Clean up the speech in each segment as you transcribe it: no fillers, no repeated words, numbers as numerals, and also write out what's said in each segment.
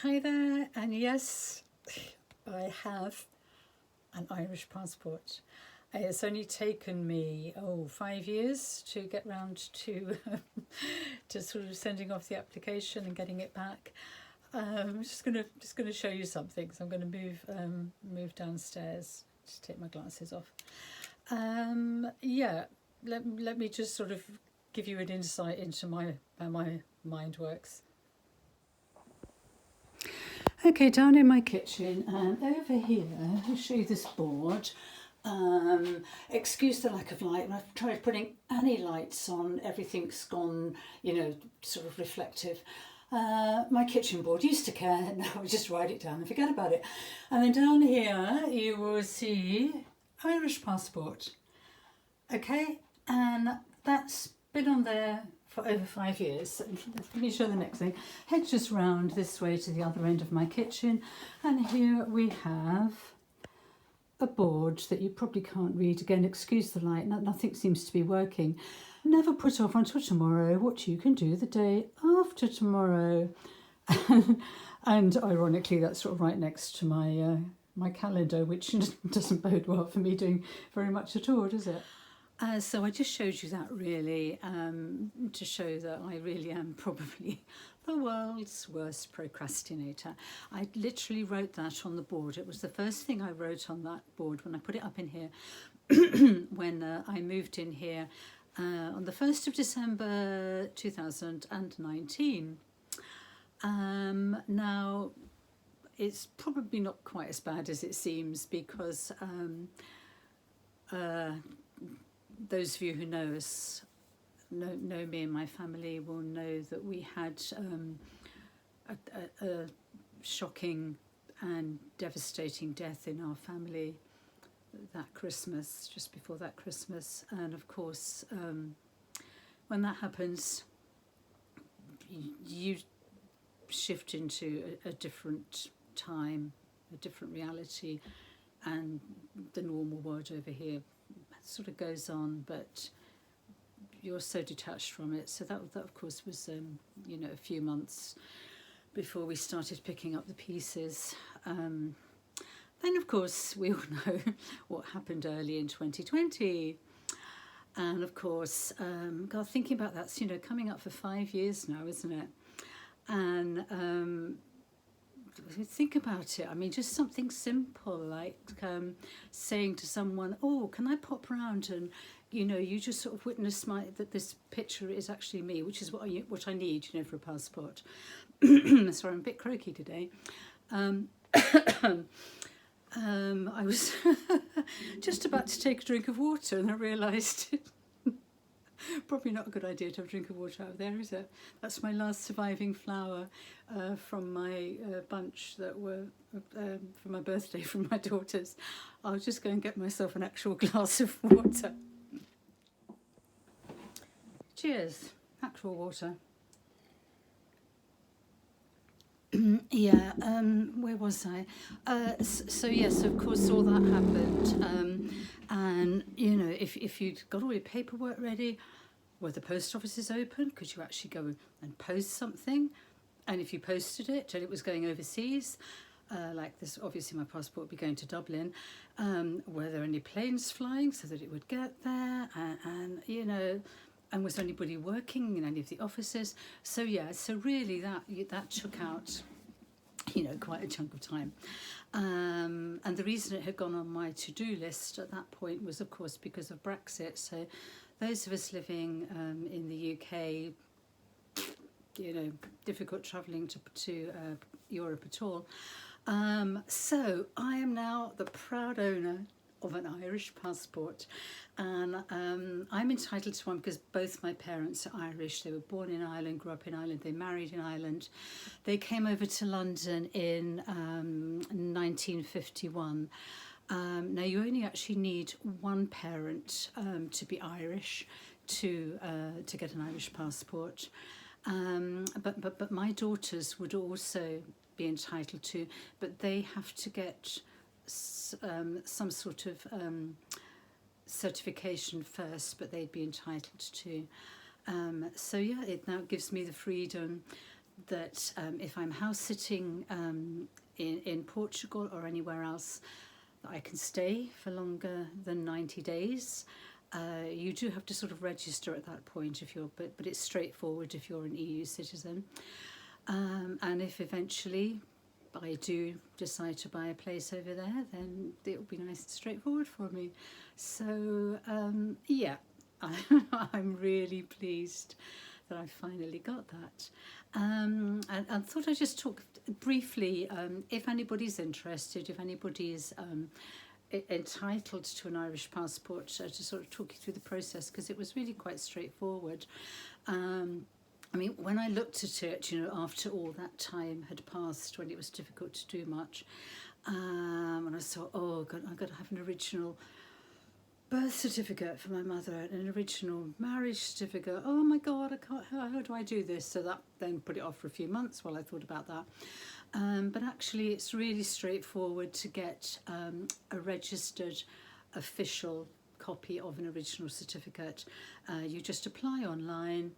Hi there, and yes, I have an Irish passport. It's only taken me 5 years to get round to to sort of sending off the application and getting it back. I'm just gonna show you something. So I'm going to move downstairs. Just take my glasses off. Yeah, let me just sort of give you an insight into how my mind works. Okay, down in my kitchen and over here, I'll show you this board. Excuse the lack of light. I've tried putting any lights on, everything's gone, sort of reflective. My kitchen board used to care, now I just write it down and forget about it. And then down here you will see Irish passport. Okay, and that's been on there for over 5 years. Let me show the next thing. Head just round this way to the other end of my kitchen, and here we have a board that you probably can't read. Again, excuse the light, nothing seems to be working. Never put off until tomorrow what you can do the day after tomorrow. And ironically, that's sort of right next to my calendar, which doesn't bode well for me doing very much at all, does it? So I just showed you that really to show that I really am probably the world's worst procrastinator. I literally wrote that on the board. It was the first thing I wrote on that board when I put it up in here when I moved in here on the 1st of December 2019. Now, it's probably not quite as bad as it seems because those of you who know us, know me and my family, will know that we had a shocking and devastating death in our family that Christmas, just before that Christmas. And of course, when that happens, you shift into a different time, a different reality, and the normal world over here sort of goes on, but you're so detached from it. So that of course was a few months before we started picking up the pieces. Then of course we all know what happened early in 2020, and of course God, thinking about that's coming up for 5 years now, isn't it? And think about it. I mean, just something simple like saying to someone, "Oh, can I pop round?" And you just sort of witness that this picture is actually me, which is what I need, for a passport. Sorry, I'm a bit croaky today. I was just about to take a drink of water, and I realised probably not a good idea to have a drink of water out there, is it? That's my last surviving flower from my bunch that were for my birthday from my daughters. I'll just go and get myself an actual glass of water. Cheers, actual water. Yeah, where was I? So yes, of course, all that happened. And, if you'd got all your paperwork ready, were the post offices open? Could you actually go and post something? And if you posted it and it was going overseas, like this, obviously my passport would be going to Dublin, were there any planes flying so that it would get there? And was anybody working in any of the offices? So yeah, so really that took out, quite a chunk of time. And the reason it had gone on my to-do list at that point was, of course, because of Brexit. So those of us living in the UK, difficult travelling to Europe at all. So I am now the proud owner of an Irish passport, and I'm entitled to one because both my parents are Irish. They were born in Ireland, grew up in Ireland, they married in Ireland. They came over to London in 1951. Now you only actually need one parent to be Irish to get an Irish passport, but my daughters would also be entitled to, but they have to get some sort of certification first, but they'd be entitled to. So yeah, it now gives me the freedom that if I'm house sitting in Portugal or anywhere else, that I can stay for longer than 90 days. You do have to sort of register at that point if you're, but it's straightforward if you're an EU citizen. And if eventually I do decide to buy a place over there, then it'll be nice and straightforward for me. So yeah, I'm really pleased that I finally got that. And I thought I'd just talk briefly, if anybody's interested, if anybody's entitled to an Irish passport, to sort of talk you through the process, because it was really quite straightforward. I mean, when I looked at it, you know, after all that time had passed, when it was difficult to do much, and I thought, oh God, I've got to have an original birth certificate for my mother, an original marriage certificate. Oh my God, I can't. How do I do this? So that then put it off for a few months while I thought about that. But actually, it's really straightforward to get a registered official copy of an original certificate. You just apply online.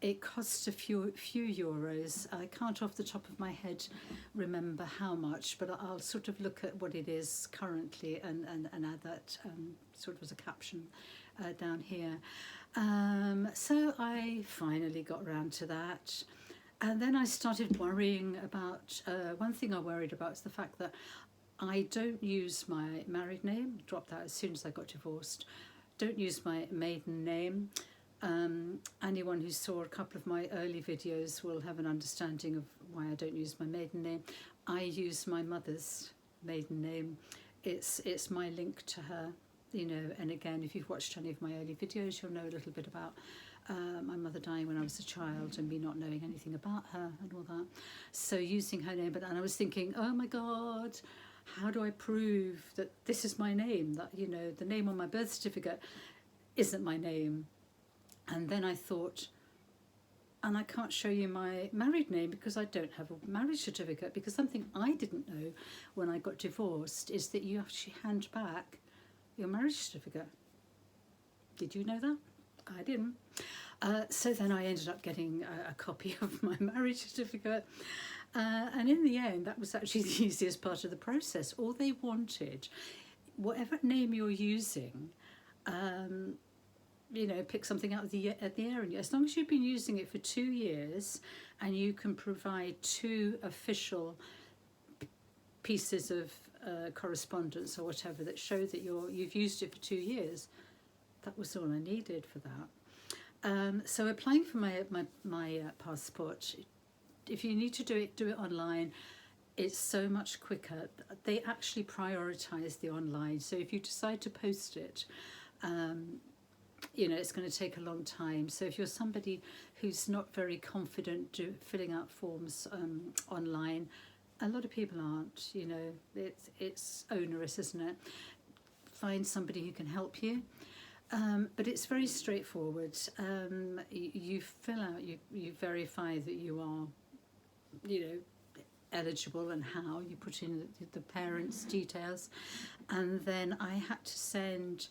It costs a few euros. I can't off the top of my head remember how much, but I'll sort of look at what it is currently and add that sort of as a caption down here. So I finally got around to that. And then I started worrying about, one thing I worried about is the fact that I don't use my married name, dropped that as soon as I got divorced, don't use my maiden name. Anyone who saw a couple of my early videos will have an understanding of why I don't use my maiden name. I use my mother's maiden name. It's my link to her, you know, and again, if you've watched any of my early videos, you'll know a little bit about my mother dying when I was a child and me not knowing anything about her and all that. So using her name, and I was thinking, oh my God, how do I prove that this is my name? That, you know, the name on my birth certificate isn't my name. And then I thought, and I can't show you my married name because I don't have a marriage certificate, because something I didn't know when I got divorced is that you actually hand back your marriage certificate. Did you know that? I didn't. So then I ended up getting a copy of my marriage certificate. And in the end, that was actually the easiest part of the process. All they wanted, whatever name you're using, you know, pick something out of the air. And as long as you've been using it for 2 years and you can provide 2 official pieces of correspondence or whatever that show that you've used it for 2 years, that was all I needed for that. So applying for my passport, if you need to do it online. It's so much quicker. They actually prioritise the online. So if you decide to post it, you know, it's going to take a long time. So if you're somebody who's not very confident filling out forms online, a lot of people aren't, you know, it's onerous, isn't it? Find somebody who can help you. But it's very straightforward. You fill out, you verify that you are, you know, eligible and how. You put in the parents' details. And then I had to send...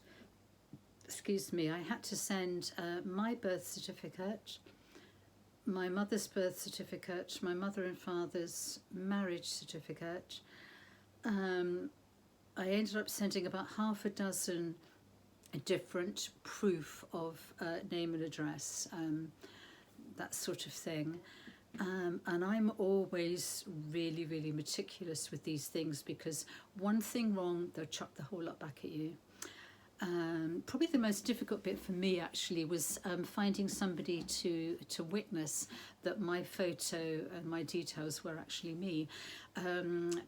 I had to send my birth certificate, my mother's birth certificate, my mother and father's marriage certificate. I ended up sending about half a dozen different proof of name and address, that sort of thing. And I'm always really, really meticulous with these things, because one thing wrong, they'll chuck the whole lot back at you. Probably the most difficult bit for me actually was finding somebody to witness that my photo and my details were actually me,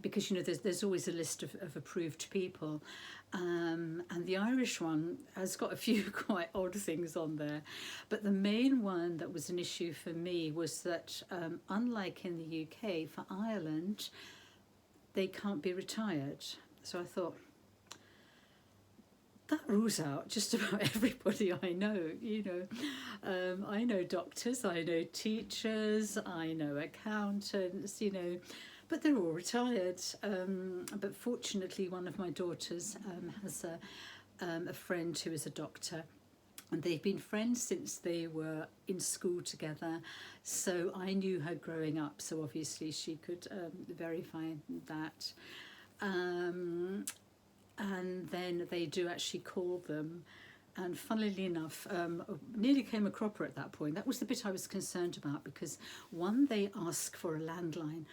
because you know there's always a list of approved people, and the Irish one has got a few quite odd things on there, but the main one that was an issue for me was that unlike in the UK, for Ireland they can't be retired. So I thought, that rules out just about everybody I know, you know. I know doctors, I know teachers, I know accountants, you know, but they're all retired. But fortunately, one of my daughters has a friend who is a doctor, And they've been friends since they were in school together. So I knew her growing up, so obviously she could verify that. And then they do actually call them. And funnily enough, nearly came a cropper at that point. That was the bit I was concerned about, because one, they ask for a landline.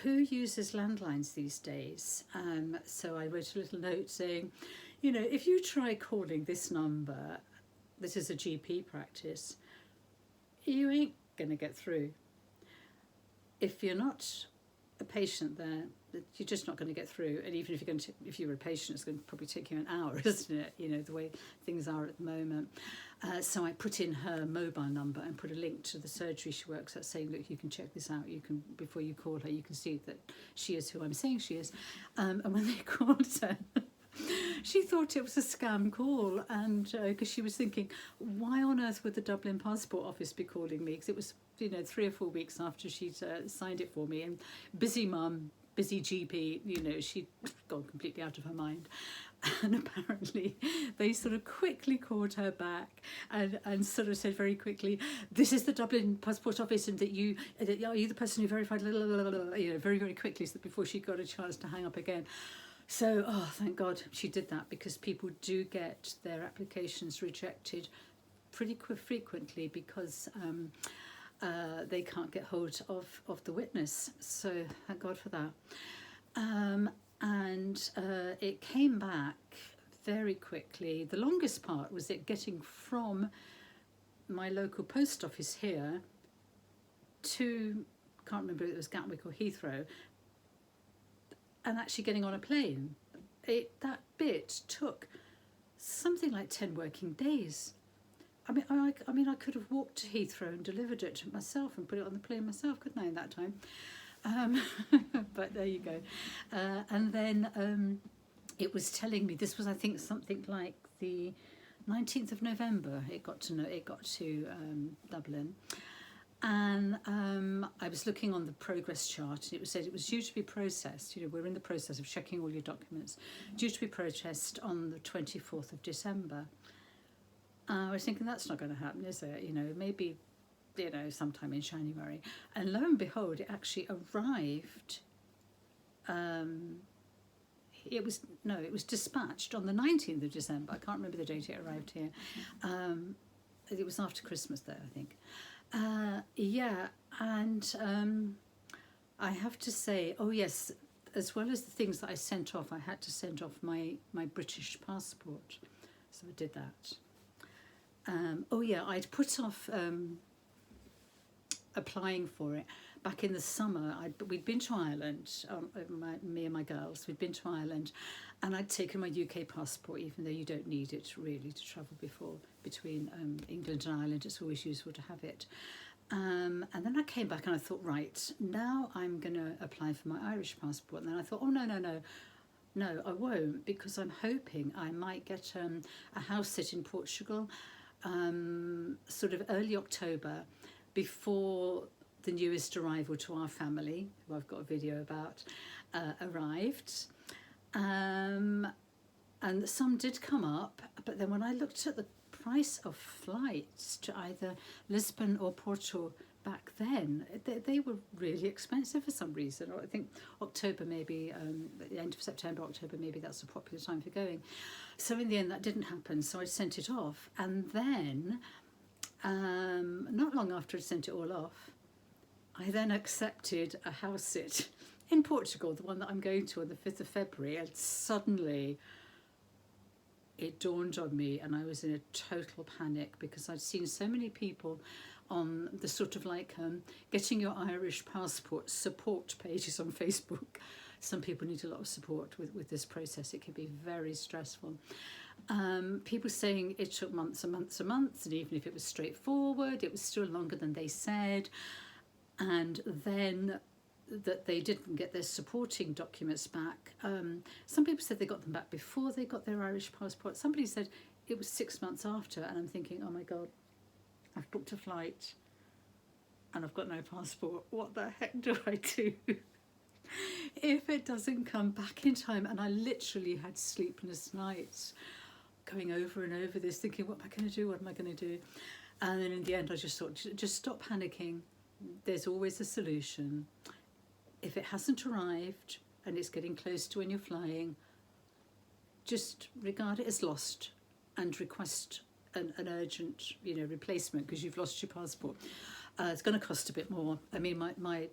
Who uses landlines these days? So I wrote a little note saying, you know, if you try calling this number, this is a GP practice, you ain't going to get through. If you're not a patient there, you're just not going to get through. And even if if you're a patient, it's going to probably take you an hour, isn't it? You know, the way things are at the moment. So I put in her mobile number and put a link to the surgery she works at, saying, look, you can check this out. You can, before you call her, you can see that she is who I'm saying she is. And when they called her, she thought it was a scam call, and because she was thinking, why on earth would the Dublin Passport Office be calling me? Because it was, you know, 3 or 4 weeks after she'd signed it for me, and busy mum, busy GP, you know, she'd gone completely out of her mind. And apparently they sort of quickly called her back and sort of said very quickly, this is the Dublin Passport Office, and that are you the person who verified, you know, very, very quickly, so that before she got a chance to hang up again. So, oh, thank God she did that, because people do get their applications rejected pretty frequently because they can't get hold of the witness. So thank God for that. And it came back very quickly. The longest part was it getting from my local post office here to, can't remember if it was Gatwick or Heathrow, and actually getting on a plane. That bit took something like 10 working days. I mean, I could have walked to Heathrow and delivered it myself and put it on the plane myself, couldn't I, in that time? But there you go. And then it was telling me, this was, I think, something like the 19th of November. It got to Dublin. And I was looking on the progress chart, and it said it was due to be processed. You know, we're in the process of checking all your documents. Due to be processed on the 24th of December. I was thinking, that's not going to happen, is it? You know, maybe, you know, sometime in January. And lo and behold, it actually arrived. It was dispatched on the 19th of December. I can't remember the date it arrived here. It was after Christmas there, I think. Yeah, and I have to say, oh yes, as well as the things that I sent off, I had to send off my British passport. So I did that. Oh yeah, I'd put off applying for it back in the summer. We'd been to Ireland, me and my girls, we'd been to Ireland, and I'd taken my UK passport, even though you don't need it really to travel between England and Ireland. It's always useful to have it. And then I came back and I thought, right, now I'm going to apply for my Irish passport. And then I thought, oh, no, I won't, because I'm hoping I might get a house sit in Portugal sort of early October, before the newest arrival to our family, who I've got a video about, arrived. And some did come up, but then when I looked at the price of flights to either Lisbon or Porto back then, they were really expensive for some reason. Or I think October, maybe, the end of September, October, maybe that's a popular time for going. So in the end, that didn't happen. So I sent it off. And then, not long after I sent it all off, I then accepted a house sit in Portugal, the one that I'm going to on the 5th of February. And suddenly it dawned on me, and I was in a total panic, because I'd seen so many people on the sort of like getting your Irish passport support pages on Facebook. Some people need a lot of support with this process. It can be very stressful. People saying it took months and months and months, and even if it was straightforward, it was still longer than they said. And then that they didn't get their supporting documents back. Some people said they got them back before they got their Irish passport. Somebody said it was 6 months after, and I'm thinking, oh my God, I've booked a flight and I've got no passport. What the heck do I do if it doesn't come back in time? And I literally had sleepless nights going over and over this, thinking, what am I going to do? What am I going to do? And then in the end, I just thought, just stop panicking. There's always a solution. If it hasn't arrived and it's getting close to when you're flying, just regard it as lost and request an urgent, replacement, because you've lost your passport. It's going to cost a bit more. I mean, my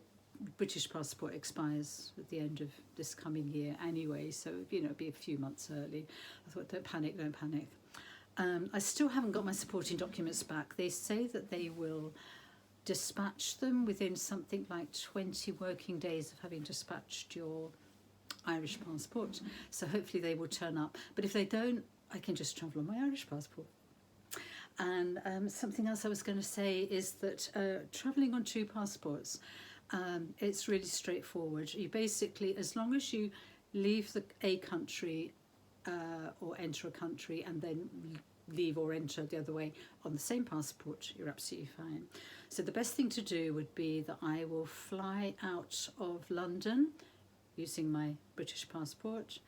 British passport expires at the end of this coming year anyway, so it'll be a few months early. I thought, don't panic. I still haven't got my supporting documents back. They say that they will dispatch them within something like 20 working days of having dispatched your Irish passport. So hopefully they will turn up. But if they don't, I can just travel on my Irish passport. And something else I was going to say is that travelling on 2 passports, it's really straightforward. You basically, as long as you leave a country or enter a country and then leave or enter the other way on the same passport, you're absolutely fine. So the best thing to do would be that I will fly out of London using my British passport,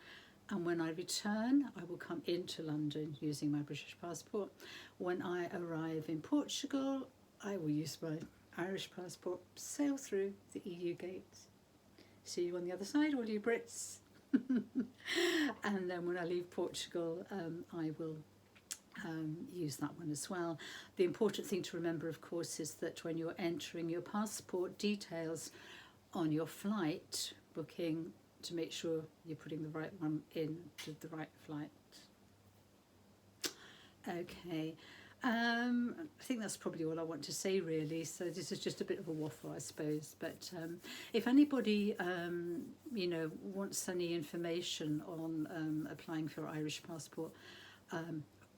and when I return I will come into London using my British passport. When I arrive in Portugal, I will use my Irish passport, sail through the EU gates. See you on the other side, all you Brits. And then when I leave Portugal, I will use that one as well. The important thing to remember, of course, is that when you're entering your passport details on your flight booking, to make sure you're putting the right one into the right flight. Okay. I think that's probably all I want to say, really. So this is just a bit of a waffle, I suppose. But if anybody, wants any information on applying for Irish passport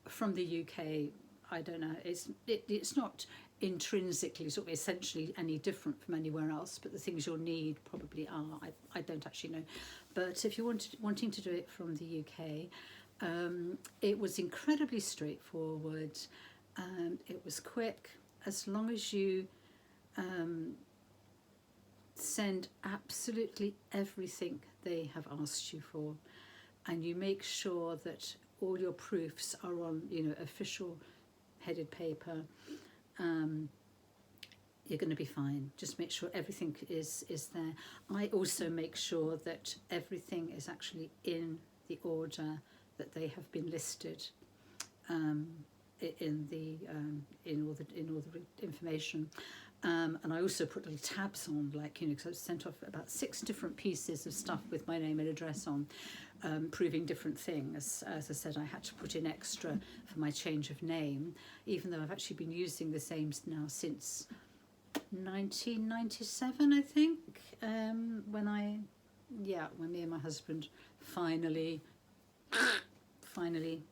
from the UK, I don't know. It's not intrinsically, sort of essentially any different from anywhere else, but the things you'll need probably are. I don't actually know. But if you're wanting to do it from the UK, it was incredibly straightforward. It was quick. As long as you send absolutely everything they have asked you for, and you make sure that all your proofs are on, official headed paper, you're going to be fine. Just make sure everything is there. I also make sure that everything is actually in the order that they have been listed in all the information. And I also put little tabs on, because I've sent off about 6 different pieces of stuff with my name and address on, proving different things. As I said, I had to put in extra for my change of name, even though I've actually been using the same now since 1997, I think, when me and my husband finally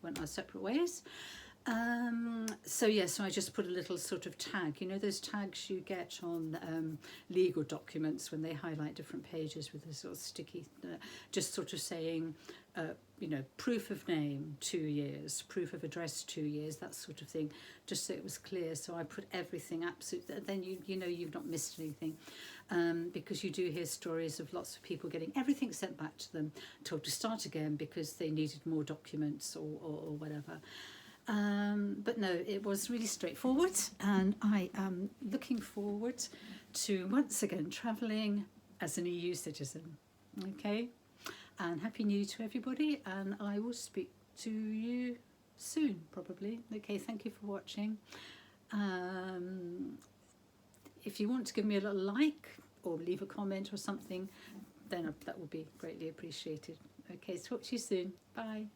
went our separate ways. So I just put a little sort of tag, those tags you get on legal documents when they highlight different pages with a sort of sticky, just sort of saying, proof of name 2 years, proof of address 2 years, that sort of thing, just so it was clear. So I put everything absolutely, then you've not missed anything, because you do hear stories of lots of people getting everything sent back to them, told to start again because they needed more documents or whatever. But no, it was really straightforward, and I am looking forward to once again travelling as an EU citizen. Okay, and Happy New Year to everybody, and I will speak to you soon, probably. Okay, thank you for watching. If you want to give me a little like or leave a comment or something, then that would be greatly appreciated. Okay, talk to you soon. Bye.